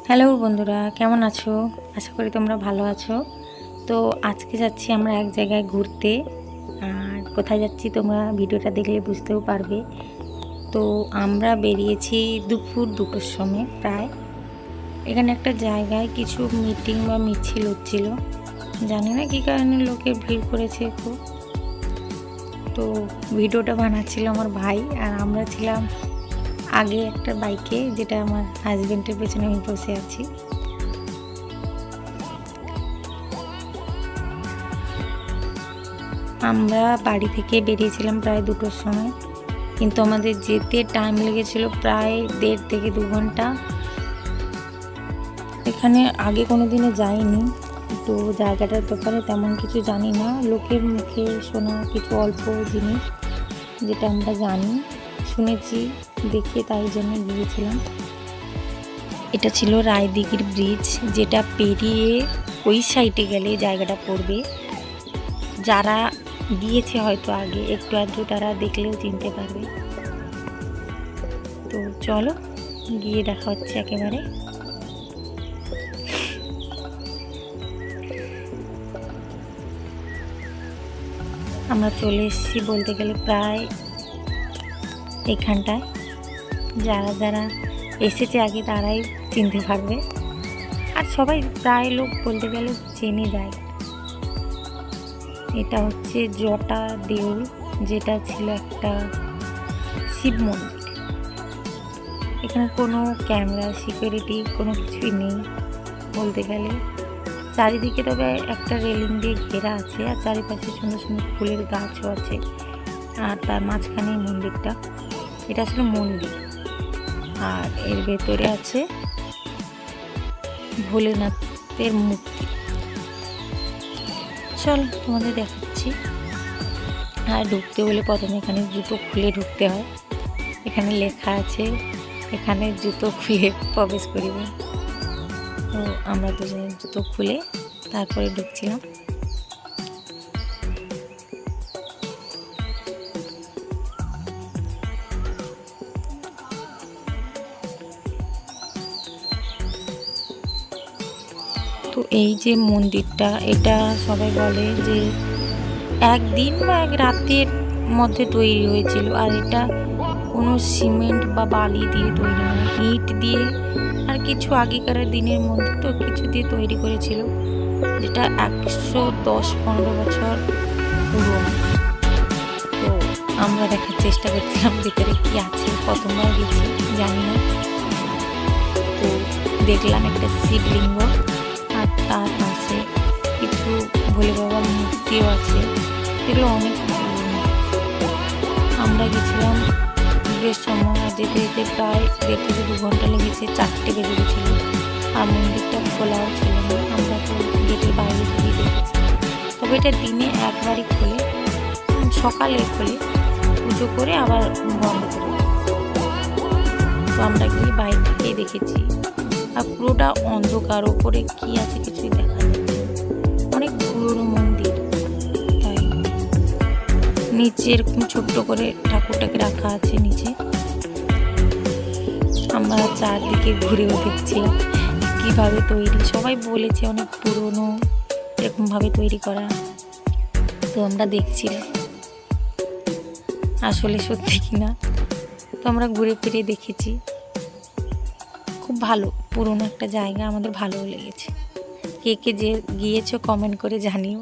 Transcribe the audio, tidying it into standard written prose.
Hello বন্ধুরা, কেমন আছো? আশা করি তোমরা ভালো আছো। তো আজকে যাচ্ছি আমরা এক জায়গায় ঘুরতে। আর কোথায় যাচ্ছি তোমরা ভিডিওটা দেখলে বুঝতেও পারবে। তো আমরা বেরিয়েছি দুপুর 2টোর সময় প্রায়। এখানে একটা জায়গায় কিছু মিটিং বা মিছিল হচ্ছিল, জানি না কী কারণে লোকের ভিড় করেছে খুব। তো ভিডিওটা বানাচ্ছিল আমার ভাই, আর আমরা ছিলাম আগে একটা বাইকে, যেটা আমার হাজবেন্ডের পেছনে আমি বসে আছি। আমরা বাড়ি থেকে বেরিয়েছিলাম প্রায় 2টোর সময়, কিন্তু আমাদের যেতে টাইম লেগেছিল প্রায় 1.5 থেকে 2 ঘন্টা। এখানে আগে কোনো দিনে যাইনি, তো জায়গাটার ব্যাপারে তেমন কিছু জানি না। লোকের মুখে শোনা কিছু অল্প জিনিস যেটা আমরা জানি, শুনেছি, দেখে তাই জন্য গিয়েছিলাম। এটা ছিল রায়দিঘির ব্রিজ, যেটা পেরিয়ে ওই সাইডে গেলে জায়গাটা পড়বে। যারা গিয়েছে হয়তো আগে একটু আধটু, তারা দেখলেও চিনতে পারবে। তো চলো গিয়ে দেখা হচ্ছে একেবারে। আমরা চলে এসেছি বলতে গেলে প্রায় এখানটায়। যারা যারা এসেছে আগে তারাই চিনতে পারবে, আর সবাই প্রায় লোক বলতে গেলে চেনে যায়। এটা হচ্ছে জটা দেউল, যেটা ছিল একটা শিব মন্দির। এখানে কোনো ক্যামেরা, সিকিউরিটি কোনো কিছুই নেই বলতে গেলে। চারিদিকে তবে একটা রেলিং দিয়ে ঘেরা আছে, আর চারিপাশে সুন্দর সুন্দর ফুলের গাছও আছে, আর তার মাঝখানে মন্দিরটা। এটা আসলে মন্দির, আর এর ভেতরে আছে ভোলেনাথের মূর্তি। চল তোমাদের দেখাচ্ছি। আর ঢুকতে হলে প্রথমে এখানে জুতো খুলে ঢুকতে হয়। এখানে লেখা আছে এখানে জুতো খুলে প্রবেশ করিবে। তো আমরা দুজনে জুতো খুলে তারপরে ঢুকছিলাম। তো এই যে মন্দিরটা, এটা সবাই বলে যে একদিন বা এক রাতের মধ্যে তৈরি হয়েছিল। আর এটা কোনো সিমেন্ট বা বালি দিয়ে তৈরি নয়, ইট দিয়ে আর কিছু আগেকার দিনের মন্দির তো কিছু দিয়ে তৈরি করেছিল, যেটা 110-15 বছর পুরনো। তো আমরা দেখার চেষ্টা করছিলাম ভিতরে কি আছে, প্রথমবার গেছি, জানি না। তো দেখলাম একটা শিবলিঙ্গ, আর তার পাশে কিছু ভোলে বাবার মূর্তিও আছে, এগুলো অনেক পুরনো। আমরা গেছিলাম বেশ সময়, আর যেতে যেতে প্রায় 1.5 থেকে 2 ঘন্টা লেগেছে, 4টে বেজে গেছিল। আর মন্দিরটা খোলাও ছিল না, আমরা তো গেটের বাইরে থেকেই দেখেছি। তবে এটা দিনে একবারই খোলে, সকালে খোলে, পুজো করে আবার বন্ধ করে। তো আমরা গিয়ে বাইরে থেকেই দেখেছি, আর পুরোটা অন্ধকার, ওপরে কি আছে কিছুই দেখা যাচ্ছে। অনেক পুরনো মন্দির, তাই নিচে এরকম ছোট্ট করে ঠাকুরটাকে রাখা আছে নিচে। আমরা চারদিকে ঘুরেও দেখছিলাম কিভাবে তৈরি। সবাই বলেছে অনেক পুরনো, এরকমভাবে তৈরি করা। তো আমরা দেখছিলাম আসলে সত্যি কিনা। তো আমরা ঘুরে ফিরে দেখেছি, খুব ভালো পুরনো একটা জায়গা, আমাদের ভালোও লেগেছে। কে কে যে গিয়েছো কমেন্ট করে জানিও।